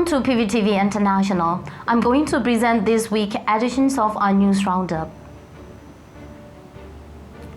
Welcome to PVTV International. I'm going to present this week's editions of our news roundup.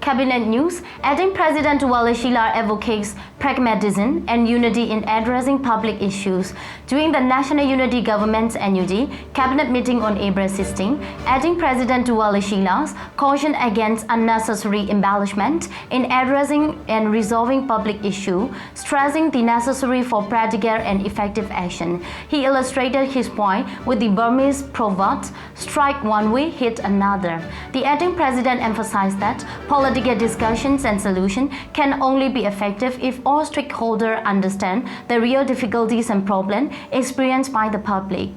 Cabinet news: Acting President Lashi advocates pragmatism and unity in addressing public issues. During the National Unity Government's NUG Cabinet meeting on April 16, Acting President Lashi cautioned against unnecessary embellishment in addressing and resolving public issues, stressing the necessary for practical and effective action. He illustrated his point with the Burmese proverb, "Strike one way, hit another." The acting president emphasized that political discussions and solutions can only be effective if all stakeholders understand the real difficulties and problems experienced by the public.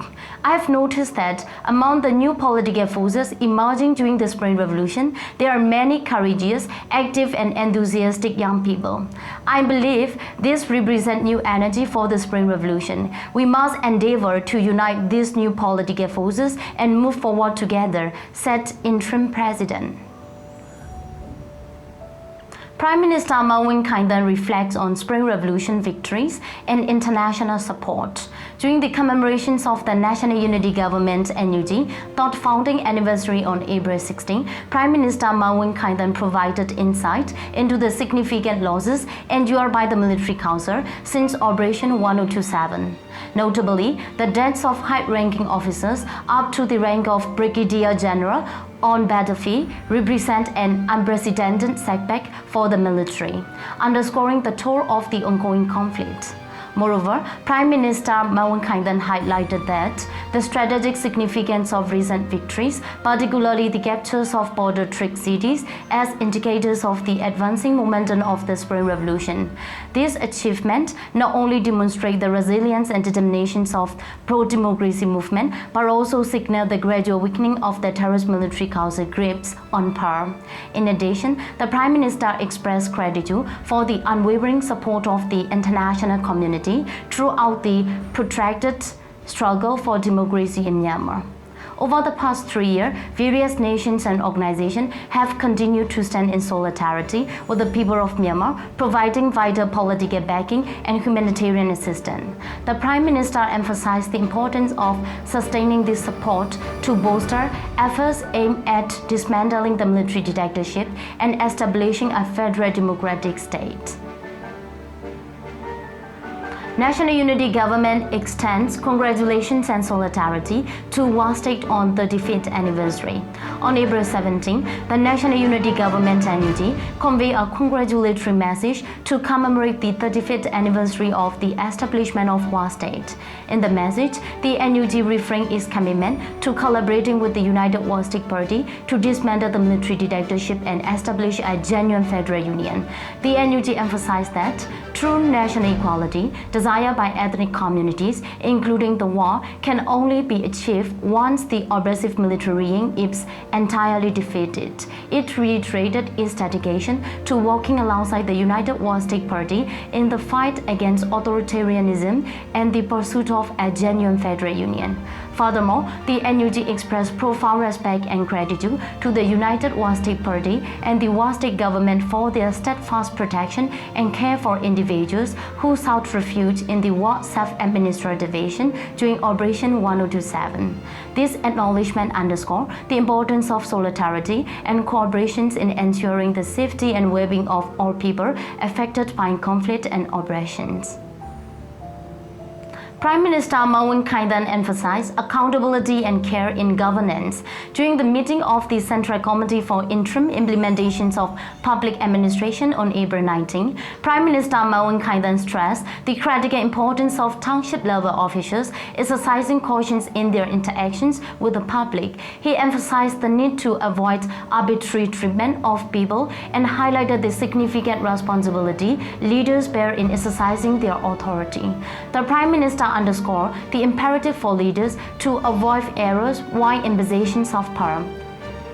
I have noticed that among the new political forces emerging during the Spring Revolution, there are many courageous, active and enthusiastic young people. I believe this represents new energy for the Spring Revolution. We must endeavor to unite these new political forces and move forward together, said Interim President. Prime Minister Khaing reflects on Spring Revolution victories and international support. During the commemorations of the National Unity Government NUG third founding anniversary on April 16, Prime Minister Khaing provided insight into the significant losses endured by the military council since Operation 1027. Notably, the deaths of high-ranking officers up to the rank of Brigadier General on battlefield represent an unprecedented setback for the military, underscoring the toll of the ongoing conflict. Moreover, Prime Minister Khaing highlighted that the strategic significance of recent victories, particularly the captures of border trick cities, as indicators of the advancing momentum of the Spring Revolution. This achievement not only demonstrate the resilience and determination of pro-democracy movement, but also signal the gradual weakening of the terrorist military council grips on power. In addition, the Prime Minister expressed gratitude for the unwavering support of the international community throughout the protracted struggle for democracy in Myanmar. Over the past 3 years, various nations and organizations have continued to stand in solidarity with the people of Myanmar, providing vital political backing and humanitarian assistance. The Prime Minister emphasized the importance of sustaining this support to bolster efforts aimed at dismantling the military dictatorship and establishing a federal democratic state. National Unity Government extends congratulations and solidarity to Duwa State on the 35th anniversary. On April 17, the National Unity Government NUG conveyed a congratulatory message to commemorate the 35th anniversary of the establishment of Duwa State. In the message, the NUG refrained its commitment to collaborating with the United Duwa State Party to dismantle the military dictatorship and establish a genuine federal union. The NUG emphasized that true national equality desired by ethnic communities, including the Duwa, can only be achieved once the oppressive military regime is entirely defeated. It reiterated its dedication to working alongside the United Duwa State Party in the fight against authoritarianism and the pursuit of a genuine federal union. Furthermore, the NUG expressed profound respect and gratitude to the United Duwa State Party and the Duwa State government for their steadfast protection and care for individuals who sought refuge in the Duwa Self-Administered Division during Operation 1027. This acknowledgement underscores the importance of solidarity and cooperation in ensuring the safety and well-being of all people affected by conflict and oppressions. Prime Minister Khaing emphasized accountability and care in governance. During the meeting of the Central Committee for Interim Implementations of Public Administration on April 19, Prime Minister Khaing stressed the critical importance of township-level officials exercising caution in their interactions with the public. He emphasized the need to avoid arbitrary treatment of people and highlighted the significant responsibility leaders bear in exercising their authority. The Prime Minister underscore the imperative for leaders to avoid errors while in possession of power.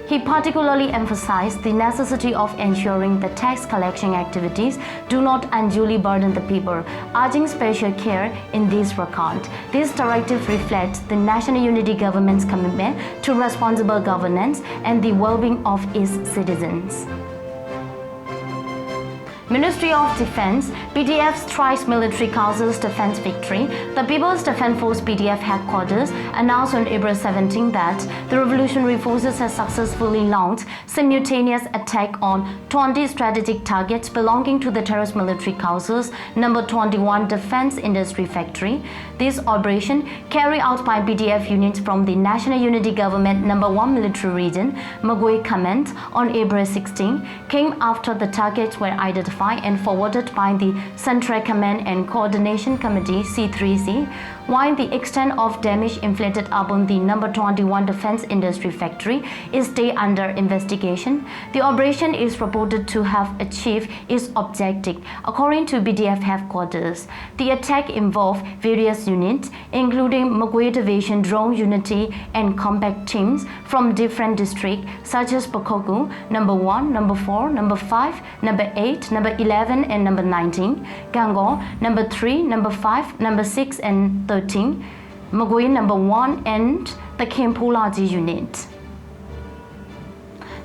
He particularly emphasized the necessity of ensuring the tax collection activities do not unduly burden the people, urging special care in this regard. This directive reflects the National Unity Government's commitment to responsible governance and the well-being of its citizens. Ministry of Defense, PDF strikes military causes defense victory. The People's Defense Force PDF headquarters announced on April 17 that the revolutionary forces have successfully launched simultaneous attack on 20 strategic targets belonging to the terrorist military causes number 21 Defense Industry Factory. This operation, carried out by PDF units from the National Unity Government number 1 military region, Magui Command, on April 16, came after the targets were identified and forwarded by the Central Command and Coordination Committee C3C, while the extent of damage inflicted upon the number 21 Defense Industry Factory is still under investigation. The operation is reported to have achieved its objective, according to BDF headquarters. The attack involved various units, including Magui Division Drone Unity and Combat teams from different districts such as Pakogu, number 1, number 4, number 5, number 8, number 11, and number 19, Gango, number 3, number 5, number 6, and 13, Magui number 1, and the Kempulaji unit.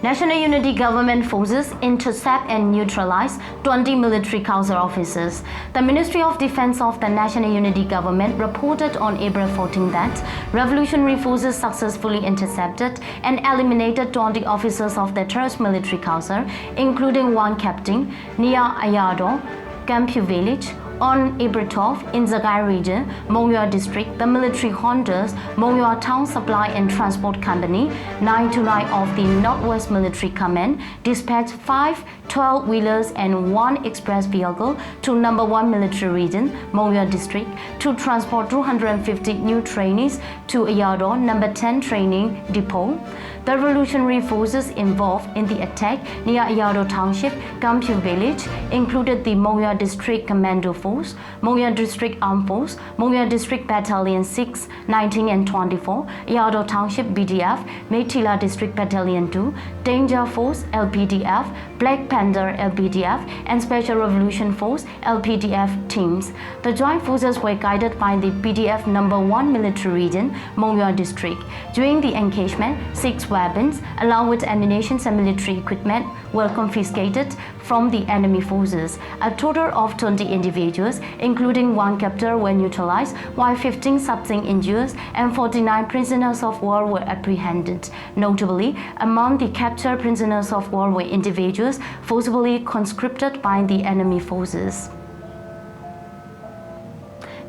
National Unity Government forces intercept and neutralize 20 military council officers. The Ministry of Defense of the National Unity Government reported on April 14 that revolutionary forces successfully intercepted and eliminated 20 officers of the terrorist military council, including one captain, near Ayado, Kampu village. On April 12, in Zagai region, Mongyua district, the military Honda's Mongyua Town Supply and Transport Company, 929 of the Northwest Military Command, dispatched 5 12-wheelers and 1 express vehicle to number 1 military region, Mongyua district, to transport 250 new trainees to Ayado, number 10 training depot. The revolutionary forces involved in the attack near Ayado Township, Kampu village, included the Mongyua District Commando Force, Mongyua District Armed Force, Mongyua District Battalion 6, 19 and 24, Ayado Township BDF, Meitila District Battalion 2, Danger Force LPDF, Black Panther LPDF, and Special Revolution Force LPDF teams. The joint forces were guided by the BDF number 1 military region, Mongyua District. During the engagement, 6 weapons, along with ammunition and military equipment, were confiscated from the enemy forces. A total of 20 individuals, including 1 captor, were neutralized, while 15 sustained injuries and 49 prisoners of war were apprehended. Notably, among the captured prisoners of war were individuals forcibly conscripted by the enemy forces.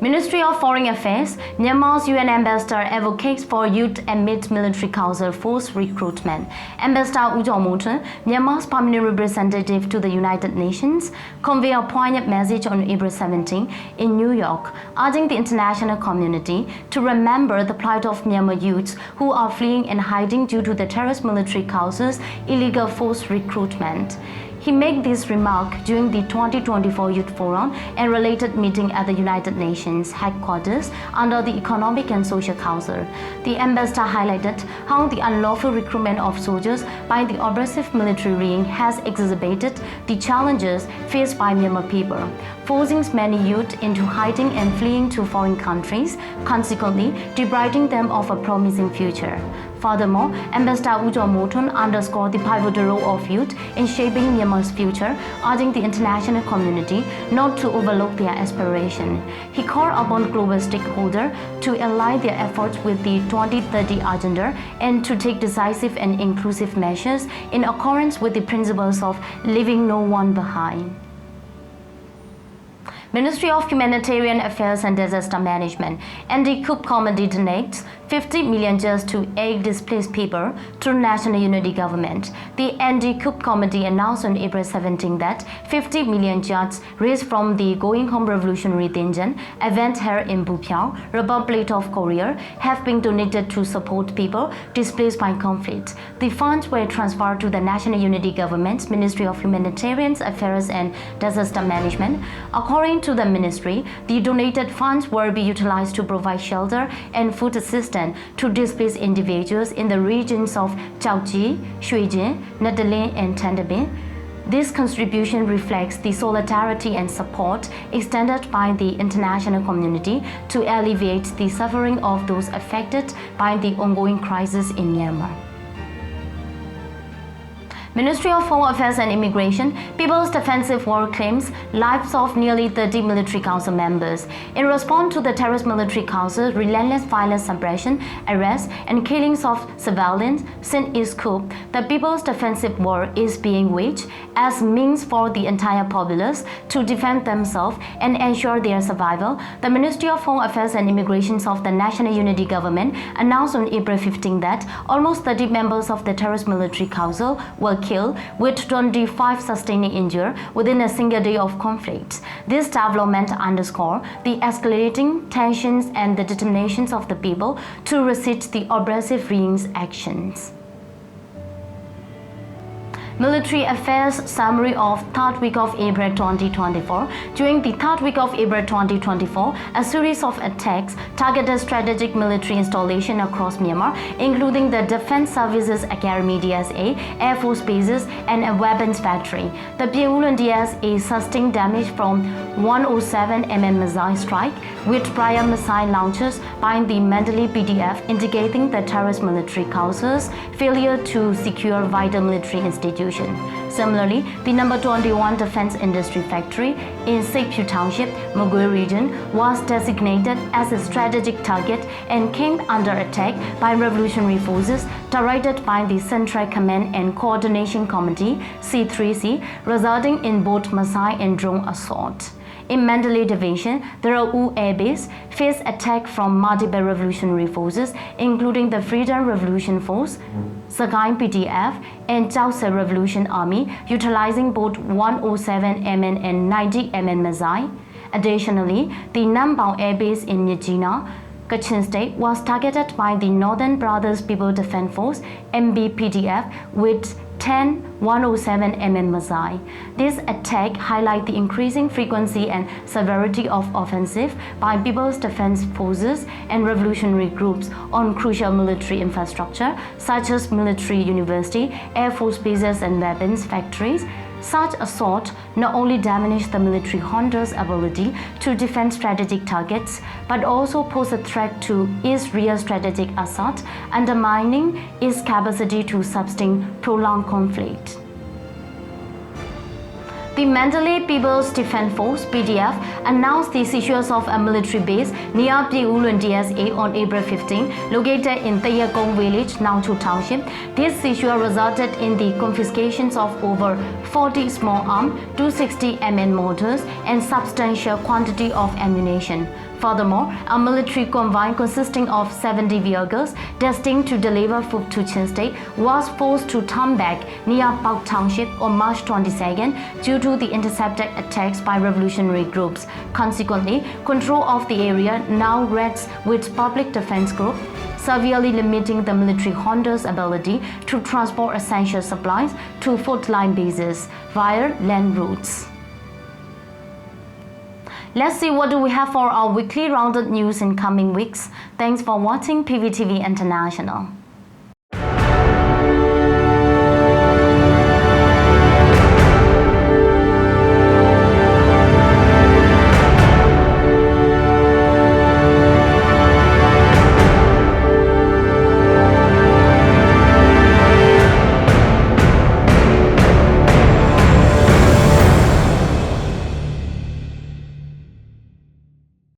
Ministry of Foreign Affairs, Myanmar's UN Ambassador advocates for youth amid military council force recruitment. Ambassador Ujomoton, Myanmar's permanent representative to the United Nations, conveyed a poignant message on April 17 in New York, urging the international community to remember the plight of Myanmar youths who are fleeing and hiding due to the terrorist military council's illegal force recruitment. He made this remark during the 2024 Youth Forum and related meeting at the United Nations headquarters under the Economic and Social Council. The ambassador highlighted how the unlawful recruitment of soldiers by the oppressive military regime has exacerbated the challenges faced by Myanmar people, forcing many youth into hiding and fleeing to foreign countries, consequently depriving them of a promising future. Furthermore, Ambassador Ujomoton underscored the pivotal role of youth in shaping Myanmar's future, urging the international community not to overlook their aspiration. He called upon global stakeholders to align their efforts with the 2030 agenda and to take decisive and inclusive measures in accordance with the principles of leaving no one behind. Ministry of Humanitarian Affairs and Disaster Management, Anti-Coup Committee donates 50 million just to aid displaced people through National Unity Government. The Anti-Coup Committee announced on April 17 that 50 million just raised from the Going Home Revolutionary Dinjan event held in Bupyeong, Republic of Korea, have been donated to support people displaced by conflict. The funds were transferred to the National Unity Government's Ministry of Humanitarian Affairs and Disaster Management. According to the ministry, the donated funds will be utilized to provide shelter and food assistance to displaced individuals in the regions of Chaoji, Shuijin, Nadalin, and Thann. This contribution reflects the solidarity and support extended by the international community to alleviate the suffering of those affected by the ongoing crisis in Myanmar. Ministry of Home Affairs and Immigration, People's Defensive War claims lives of nearly 30 military council members. In response to the terrorist military council's relentless violence suppression, arrests, and killings of civilians since its coup, the People's Defensive War is being waged as means for the entire populace to defend themselves and ensure their survival. The Ministry of Home Affairs and Immigration of the National Unity Government announced on April 15 that almost 30 members of the terrorist military council were killed, with 25 sustaining injury within a single day of conflict. This development underscores the escalating tensions and the determinations of the people to resist the oppressive regime's actions. Military Affairs Summary of third week of April 2024. During the third week of April 2024, a series of attacks targeted strategic military installations across Myanmar, including the Defense Services Academy DSA, Air Force bases, and a weapons factory. The Pyongyang DSA sustained damage from 107mm missile strike with prior missile launches by the Mandalay PDF, indicating the terrorist military council's failure to secure vital military institutions. Similarly, the number 21 Defense Industry Factory in Sekpu Township, Mogui region, was designated as a strategic target and came under attack by revolutionary forces directed by the Central Command and Coordination Committee (C3C), resulting in both missile and drone assault. In Mandalay Division, the Raoul Air Base faced attack from multiple revolutionary forces, including the Freedom Revolution Force, Khaing PDF, and Chausa Revolution Army, utilizing both 107mm and 90mm missiles. Additionally, the Nambao Air Base in Nyingma, Kachin State, was targeted by the Northern Brothers People Defense Force (MBPDF) with 10 107mm missiles. This attack highlights the increasing frequency and severity of offensive by People's Defense Forces and revolutionary groups on crucial military infrastructure such as military university, air force bases, and weapons factories. Such assault not only diminished the military junta's ability to defend strategic targets, but also pose a threat to its real strategic asset, undermining its capacity to sustain prolonged conflict. The Mandalay People's Defense Force (PDF) announced the seizure of a military base near Pyongyang DSA on April 15, located in Tayakong Village, Nangchu Township. This seizure resulted in the confiscations of over 40 small arms, 260mm mortars, and substantial quantity of ammunition. Furthermore, a military convoy consisting of 70 vehicles destined to deliver food to Chin State was forced to turn back near Pauk Township on March 22nd due to the intercepted attacks by revolutionary groups. Consequently, control of the area now rests with public defense groups, severely limiting the military junta's ability to transport essential supplies to frontline bases via land routes. Let's see what do we have for our weekly rounded news in coming weeks. Thanks for watching PVTV International.